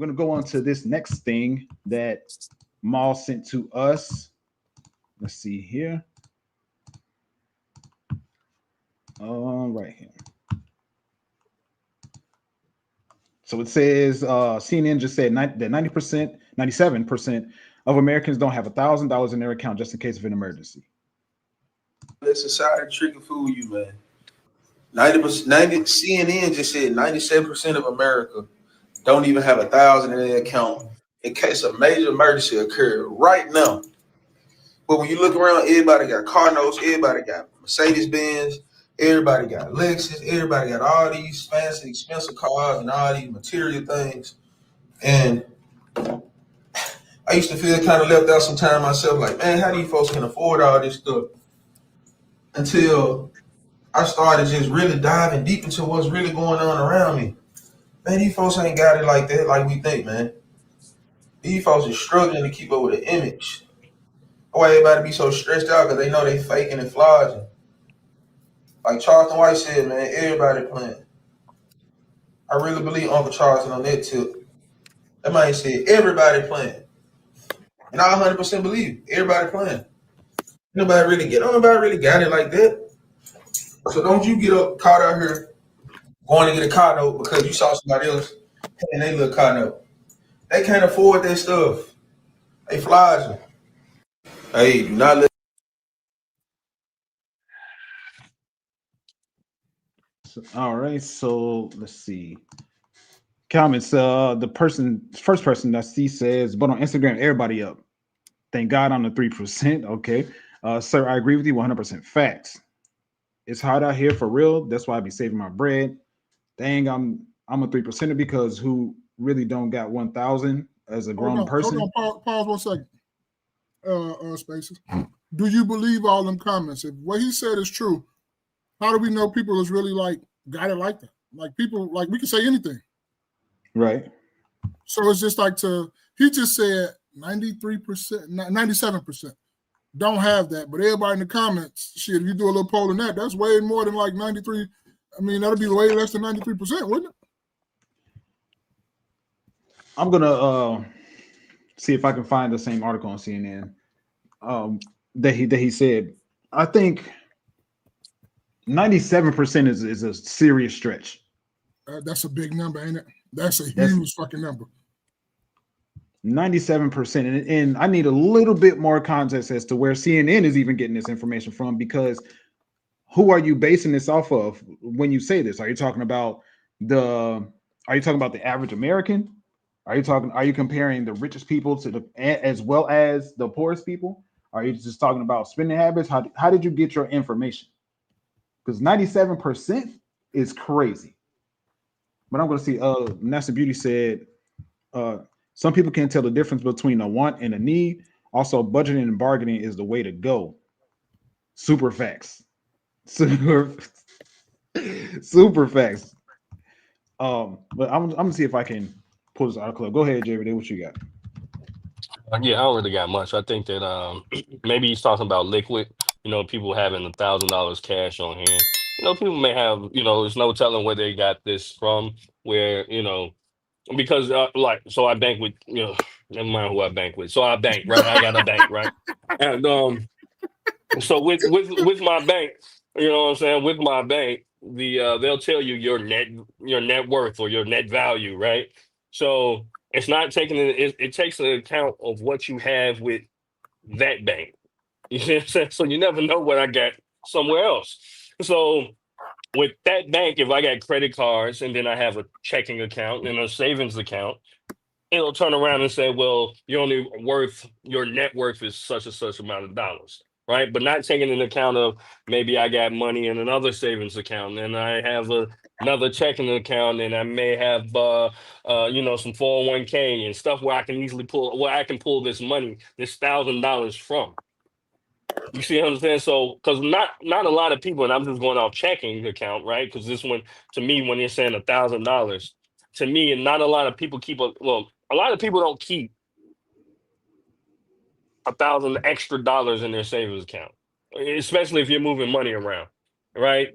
we're gonna go on to this next thing that Maul sent to us. Let's see here. Right here. So it says CNN just said that 90%, 97% of Americans don't have $1,000 in their account just in case of an emergency. Let society trick and fool you, man. 90%, CNN just said 97% of America don't even have $1,000 in their account in case a major emergency occurred right now. But when you look around, everybody got car notes, everybody got Mercedes Benz, everybody got Lexus, everybody got all these fancy, expensive cars and all these material things. And I used to feel kind of left out sometimes myself, like, man, how these folks can afford all this stuff? Until I started just really diving deep into what's really going on around me. Man, these folks ain't got it like that, like we think, man. These folks are struggling to keep up with the image. Why everybody be so stressed out because they know they faking and flogging. Like Charleston White said, man, everybody playing. I really believe Uncle Charleston on that tip. That man said everybody playing. And I 100% believe everybody playing. Nobody really got it like that. So don't you get up caught out here going to get a car note because you saw somebody else paying their little car note. They can't afford that stuff. They flies them. Hey, do not let. All right, so let's see. Comments. First person that see says, but on Instagram, everybody up. Thank God on the 3%. Okay. Sir, I agree with you 100%. Facts. It's hard out here for real. That's why I be saving my bread. Dang, I'm a 3%er because who really don't got 1,000 as a grown person. Hold on, pause 1 second. Spaces. Do you believe all them comments? If what he said is true, how do we know people is really like got it like that? Like people, like we can say anything. Right. So it's just like he just said 93%, 97% don't have that. But everybody in the comments, shit, if you do a little poll on that, that's way more than like 93. I mean, that'll be way less than 93%, wouldn't it? I'm gonna see if I can find the same article on CNN that he said. I think 97% is a serious stretch. That's a big number, ain't it? That's a huge fucking number. 97%. And I need a little bit more context as to where CNN is even getting this information from, because who are you basing this off of when you say this? Are you talking about the average American? Are you comparing the richest people to as well as the poorest people? Are you just talking about spending habits? How did you get your information? Because 97% is crazy. But I'm going to see, Nasa Beauty said, some people can't tell the difference between a want and a need. Also, budgeting and bargaining is the way to go. Super facts. Super facts. But I'm going to see if I can pull this article up. Go ahead, JVD, what you got? Yeah, I don't really got much. I think that maybe he's talking about liquid. People having $1,000 cash on hand. People may have. There's no telling where they got this from. Where because so I bank with never mind who I bank with. So I bank, right? I got a bank, right? And so with my bank, you know what I'm saying? With my bank, they'll tell you your net worth or your net value, right? So it's not taking it takes an account of what you have with that bank. You see what I'm saying? So you never know what I got somewhere else. So with that bank, if I got credit cards and then I have a checking account and a savings account, it'll turn around and say, well, your net worth is such and such amount of dollars, right? But not taking into account of maybe I got money in another savings account and I have another checking account and I may have some 401k and stuff where I can easily pull this money, this $1,000 from. You see what I'm saying? So, because not a lot of people, and I'm just going off checking account, right? Because this one, to me, when you're saying $1,000, to me, and not a lot of people a lot of people don't keep $1,000 extra dollars in their savings account, especially if you're moving money around, right?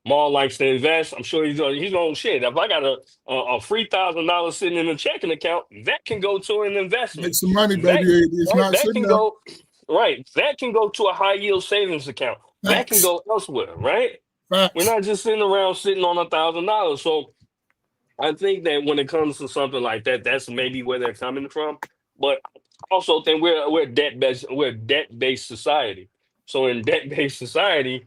Maul likes to invest. I'm sure he's going shit. If I got a free $1,000 sitting in a checking account, that can go to an investment. Make some money, That, baby. It's right, not that sitting can there. go right. That can go to a high yield savings account. That can Facts. go elsewhere, right? Facts. We're not just sitting around sitting on $1,000. So I think that when it comes to something like that, that's maybe where they're coming from. But I also think we're a debt based society. So in debt based society,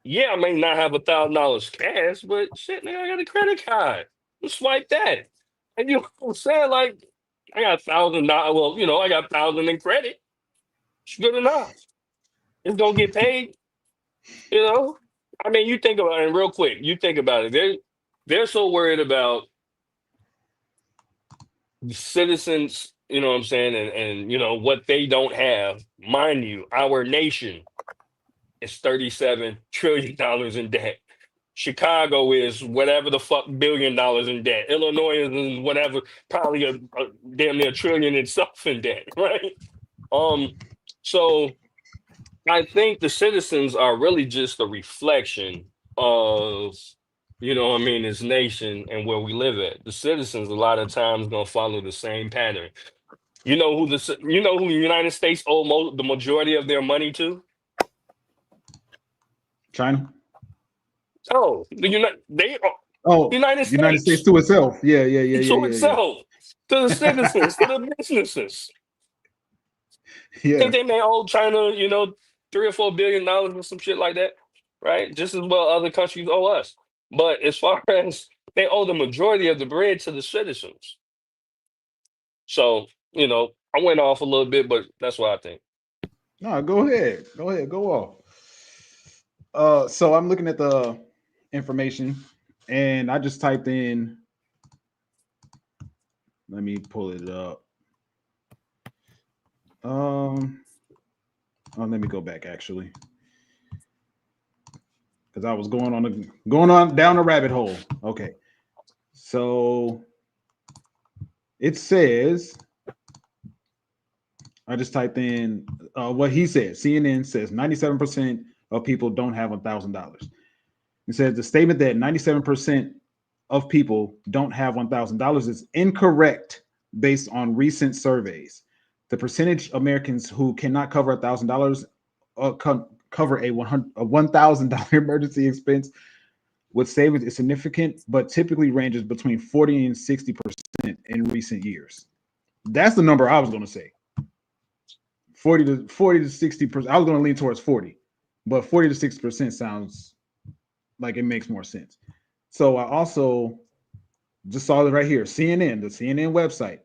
yeah, I may not have $1,000 cash, but shit, nigga, I got a credit card. Just swipe that. And you know what I'm saying? Like, I got $1,000. Well, I got 1,000 in credit. It's good enough. It's gonna get paid. I mean, you think about it real quick. You think about it. They're so worried about citizens. You know what I'm saying, and what they don't have. Mind you, our nation is $37 trillion in debt. Chicago is whatever the fuck $1 billion in debt. Illinois is whatever, probably a damn near $1 trillion itself in debt, right? So I think the citizens are really just a reflection of, this nation and where we live at. The citizens a lot of times gonna follow the same pattern. You know who the United States owe the majority of their money to? China. Oh, Oh, United United States. States to itself. Yeah. To itself, to the citizens, to the businesses. Yeah. I think they may owe China, $3 or $4 billion or some shit like that, right? Just as well other countries owe us. But as far as they owe the majority of the bread to the citizens. So, I went off a little bit, but that's what I think. No, go ahead. Go off. So I'm looking at the information and I just typed in, let me pull it up. Let me go back actually, because I was going on down a rabbit hole. Okay, so it says, I just typed in what he said. CNN says 97% of people don't have $1,000. It says the statement that 97% of people don't have $1,000 is incorrect based on recent surveys. The percentage of Americans who cannot cover $1,000 cover a $1,000 emergency expense with savings is significant, but typically ranges between 40 and 60% in recent years. That's the number I was going to say. 40 to 60%. I was going to lean towards 40, but 40 to 60% sounds like it makes more sense. So I also just saw it right here, CNN, the CNN website.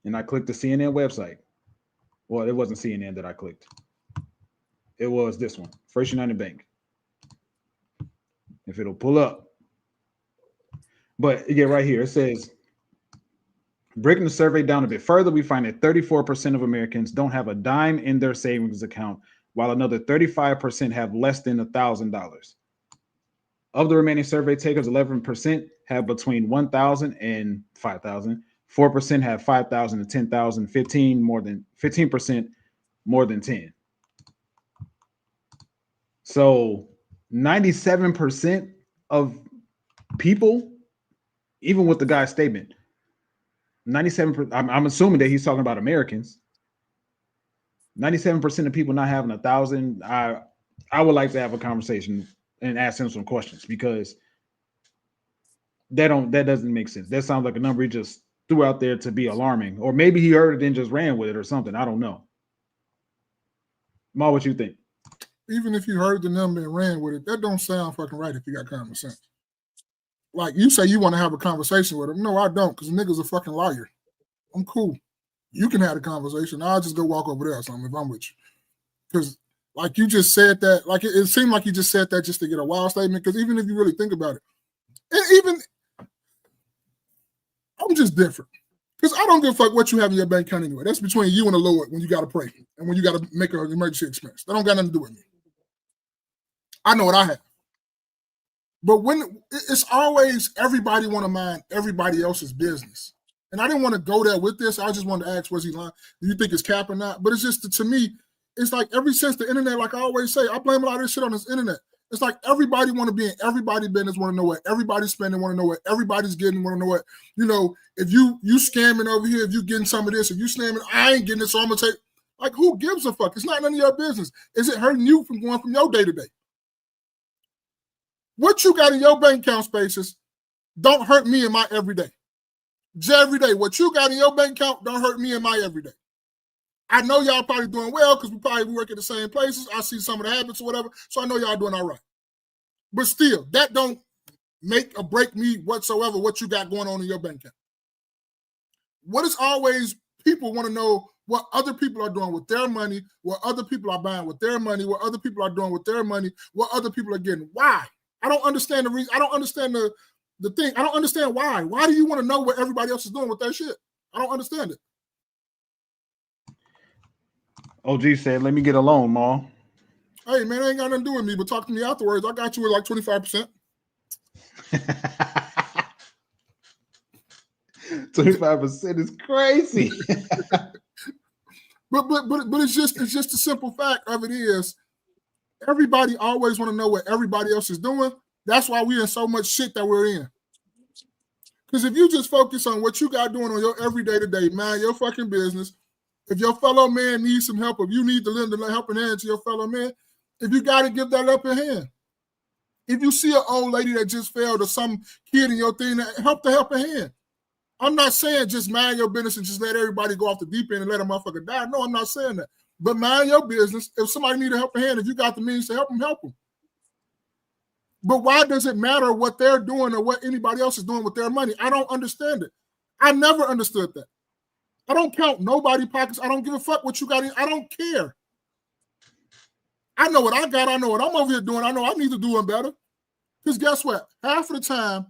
And I clicked the CNN website. Well, it wasn't CNN that I clicked. It was this one, First United Bank. If it'll pull up. But yeah, right here, it says, breaking the survey down a bit further, we find that 34% of Americans don't have a dime in their savings account, while another 35% have less than $1,000. Of the remaining survey takers, 11% have between 1,000 and 5,000. 4% have 5,000 to 10,000. 15% more than 10. So 97% of people, even with the guy's statement, 97%. I'm assuming that he's talking about Americans. 97% of people not having 1,000. I would like to have a conversation and ask him some questions, because that doesn't make sense. That sounds like a number he just threw out there to be alarming, or maybe he heard it and just ran with it or something. I don't know. Ma, what you think? Even if you heard the number and ran with it, that don't sound fucking right if you got common sense. Like, you say you want to have a conversation with him. No, I don't, because the nigga's a fucking liar. I'm cool. You can have a conversation. I'll just go walk over there or something if I'm with you. Because, like, you just said that, like, it seemed like you just said that just to get a wild statement, because even if you really think about it, and even, I'm just different. Because I don't give a fuck what you have in your bank account anyway. That's between you and the Lord when you got to pray and when you got to make an emergency expense. That don't got nothing to do with me. I know what I have. But when it's always everybody want to mind everybody else's business. And I didn't want to go there with this. I just wanted to ask, was he lying? Do you think it's cap or not? But it's just, to me, it's like ever since the internet, like I always say, I blame a lot of this shit on this internet. It's like everybody want to be in everybody business, want to know what everybody's spending, want to know what everybody's getting, want to know what, if you scamming over here, if you getting some of this, if you scamming, I ain't getting it, so I'm gonna take. Like, who gives a fuck? It's not none of your business. Is it hurting you from going from your day to day? What you got in your bank account spaces don't hurt me in my everyday. Every day, what you got in your bank account don't hurt me in my everyday. I know y'all probably doing well because we probably work at the same places. I see some of the habits or whatever, so I know y'all doing all right. But still, that don't make or break me whatsoever what you got going on in your bank account. What is always people want to know what other people are doing with their money, what other people are buying with their money, what other people are doing with their money, what other people are getting. Why? I don't understand the reason. I don't understand the thing. I don't understand why. Why do you want to know what everybody else is doing with their shit? I don't understand it. OG said, let me get a loan, Ma. Hey, man, it ain't got nothing to do with me, but talk to me afterwards. I got you with like 25%. 25% is crazy. But it's just the simple fact of it is everybody always want to know what everybody else is doing. That's why we're in so much shit that we're in. Because if you just focus on what you got doing on your everyday to day, mind your fucking business. If your fellow man needs some help, if you need to lend a helping hand to your fellow man, if you got to give that helping hand. If you see an old lady that just failed or some kid in your thing, help the helping hand. I'm not saying just mind your business and just let everybody go off the deep end and let a motherfucker die. No, I'm not saying that. But mind your business. If somebody need a helping hand, if you got the means to help them, help them. But why does it matter what they're doing or what anybody else is doing with their money? I don't understand it. I never understood that. I don't count nobody pockets. I don't give a fuck what you got in. I don't care. I know what I got. I know what I'm over here doing. I know I need to do it better. Because guess what? Half of the time,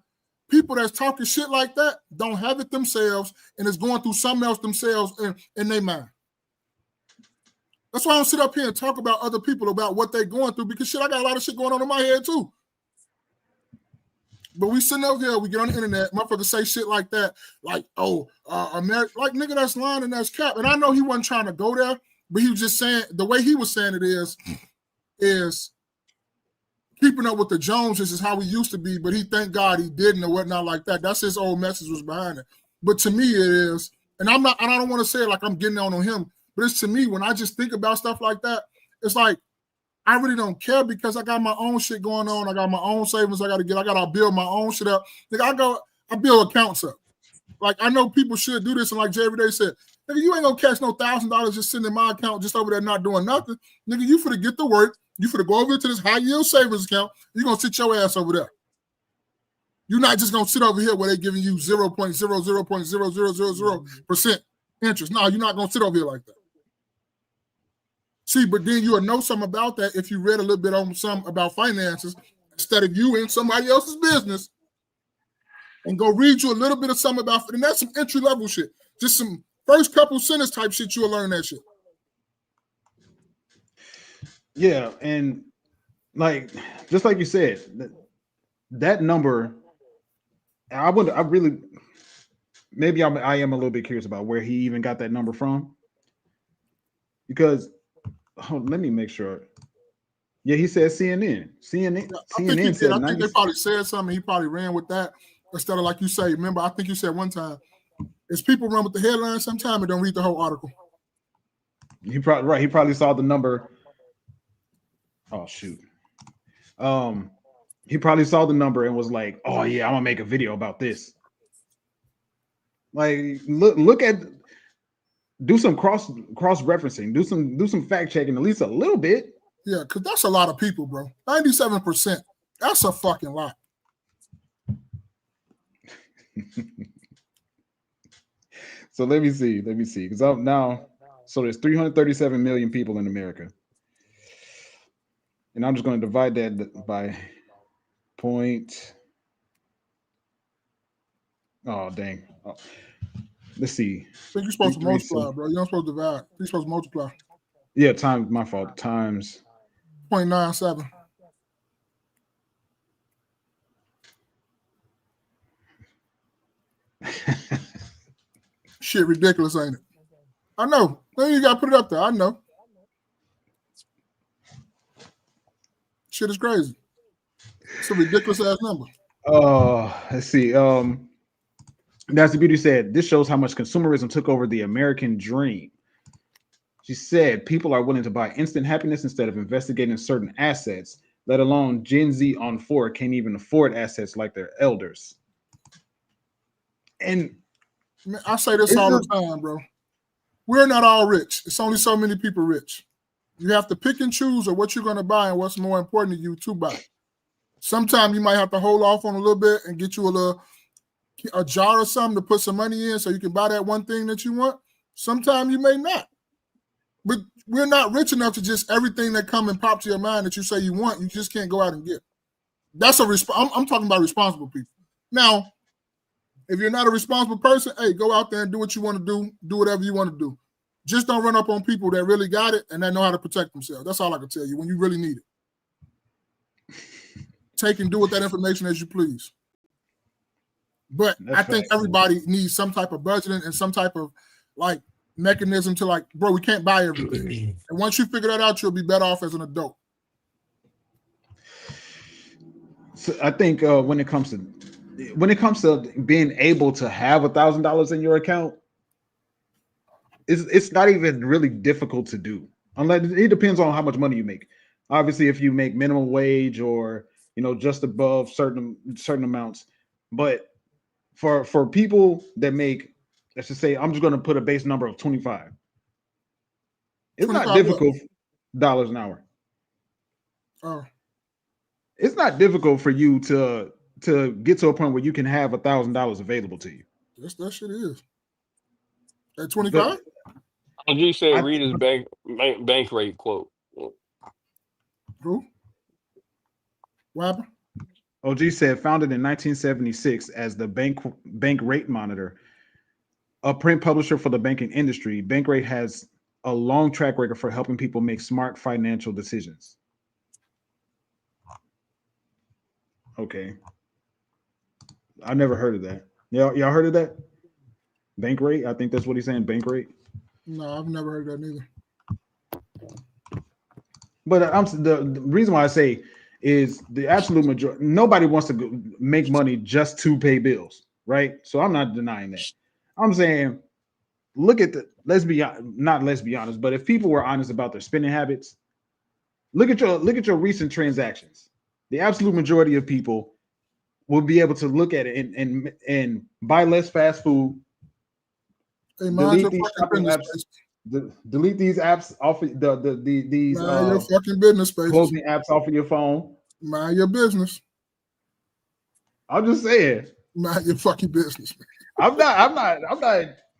people that's talking shit like that don't have it themselves and is going through something else themselves in their mind. That's why I don't sit up here and talk about other people about what they're going through because shit, I got a lot of shit going on in my head too. But we sitting over here, we get on the internet, motherfuckers say shit like that, like, America, like nigga, that's lying and that's cap. And I know he wasn't trying to go there, but he was just saying, the way he was saying it is keeping up with the Joneses is how we used to be, but he thank God he didn't or whatnot like that. That's his old message was behind it. But to me, it is, and I don't want to say it like I'm getting on him, but it's to me, when I just think about stuff like that, it's like, I really don't care because I got my own shit going on. I got my own savings I got to build my own shit up. Like I build accounts up. Like I know people should do this. And like Jay every day said, nigga, you ain't gonna catch no $1,000 just sitting in my account just over there not doing nothing. Nigga, you finna get to work. You finna go over to this high yield savings account. You're gonna sit your ass over there. You're not just gonna sit over here where they're giving you 0.000000% interest. No, you're not gonna sit over here like that. See, but then you'll know something about that if you read a little bit on some about finances instead of you in somebody else's business and go read you a little bit of something about, and that's some entry level shit. Just some first couple sentence type shit, you'll learn that shit. Yeah, and like just like you said, that number, I am a little bit curious about where he even got that number from. Because let me make sure. Yeah, he said CNN. CNN said I think they probably said something. He probably ran with that instead of like you say. Remember, I think you said one time, is people run with the headline sometime and don't read the whole article. He probably saw the number. Oh shoot. He probably saw the number and was like, "Oh yeah, I'm gonna make a video about this." Like, look at. Do some cross referencing. Do some fact checking at least a little bit. Yeah, because that's a lot of people, bro. 97%. That's a fucking lot. So let me see. Because I'm now, so there's 337 million people in America, and I'm just going to divide that by point. Oh dang. Oh. Let's see. I think you're supposed to multiply, bro. You're not supposed to divide. You're supposed to multiply. Yeah, my fault. Times 0.97. Shit ridiculous, ain't it? I know. Then you gotta put it up there. I know. Shit is crazy. It's a ridiculous ass number. Let's see. Nancy Beauty said this shows how much consumerism took over the American dream. She said people are willing to buy instant happiness instead of investigating certain assets, let alone Gen Z on 4 can't even afford assets like their elders. And Man, I say this all the time, bro. We're not all rich. It's only so many people rich. You have to pick and choose of what you're going to buy and what's more important to you to buy. Sometimes you might have to hold off on a little bit and get you a jar or something to put some money in so you can buy that one thing that you want. Sometimes you may not. But we're not rich enough to just everything that come and pop to your mind that you say you want, you just can't go out and get. That's I'm talking about responsible people. Now, if you're not a responsible person, hey, go out there and do what you want to do whatever you want to do. Just don't run up on people that really got it and that know how to protect themselves. That's all I can tell you when you really need it. Take and do with that information as you please. But I think everybody needs some type of budgeting and some type of like mechanism to like, bro, we can't buy everything. And once you figure that out, you'll be better off as an adult. So I think when it comes to being able to have $1,000 in your account, it's not even really difficult to do. Unless it depends on how much money you make. Obviously, if you make minimum wage or just above certain amounts, but for people that make, let's just say, I'm just going to put a base number of 25. It's not difficult. Dollars an hour. Oh. It's not difficult for you to get to a point where you can have $1,000 available to you. Yes, that shit is. At 25? OG said read his bank rate quote. Who? What happened? OG said founded in 1976 as the bank rate monitor, a print publisher for the banking industry. Bankrate has a long track record for helping people make smart financial decisions. Okay. I never heard of that. Y'all heard of that? Bankrate? I think that's what he's saying, Bankrate. No, I've never heard that neither. But the reason why I say is the absolute majority, nobody wants to make money just to pay bills, right? So I'm not denying that. I'm saying, let's be honest, but if people were honest about their spending habits, look at your recent transactions. The absolute majority of people will be able to look at it and buy less fast food. Hey, delete these apps off of these your fucking business space. Closing apps off of your phone. Mind your business. I'm just saying. Mind your fucking business. I'm not,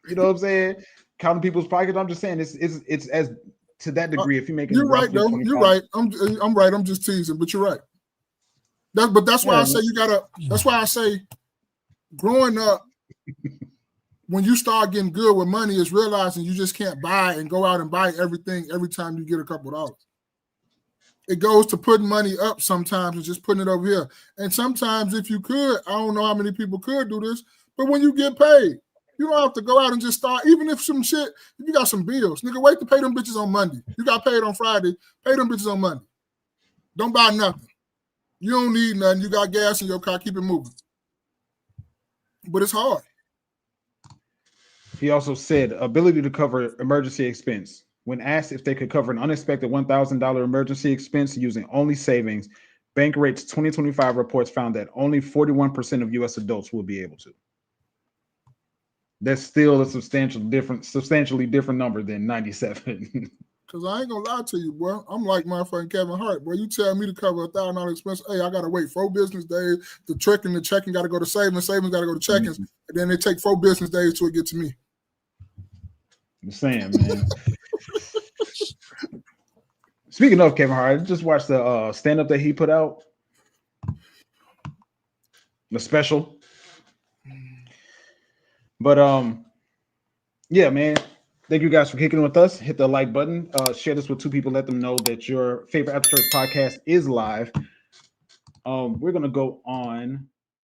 you know what I'm saying, counting people's pockets. I'm just saying it's as to that degree. If you make it, you're right though. 25. You're right. I'm right. I'm just teasing, but you're right. That's why I say you gotta. That's why I say, growing up, when you start getting good with money, is realizing you just can't buy and go out and buy everything every time you get a couple of dollars. It goes to putting money up sometimes and just putting it over here. And sometimes, if you could, I don't know how many people could do this, but when you get paid, you don't have to go out and just start. Even if some shit, if you got some bills, nigga, wait to pay them bitches on Monday. You got paid on Friday, pay them bitches on Monday. Don't buy nothing. You don't need nothing. You got gas in your car. Keep it moving. But it's hard. He also said ability to cover emergency expense. When asked if they could cover an unexpected $1,000 emergency expense using only savings, Bankrate's 2025 reports found that only 41% of U.S. adults will be able to. That's still a substantially different number than 97. Because I ain't gonna lie to you, boy. I'm like motherfucking Kevin Hart, boy. You tell me to cover $1,000 expense. Hey, I gotta wait 4 business days. The checking gotta go to savings gotta go to checkings, and then they take 4 business days till it get to me. I'm saying, man. Speaking of Kevin Hart, I just watched the stand-up that he put out. The special. But yeah, man. Thank you guys for kicking with us. Hit the like button. Share this with 2 people. Let them know that your favorite After Church podcast is live. We're gonna go on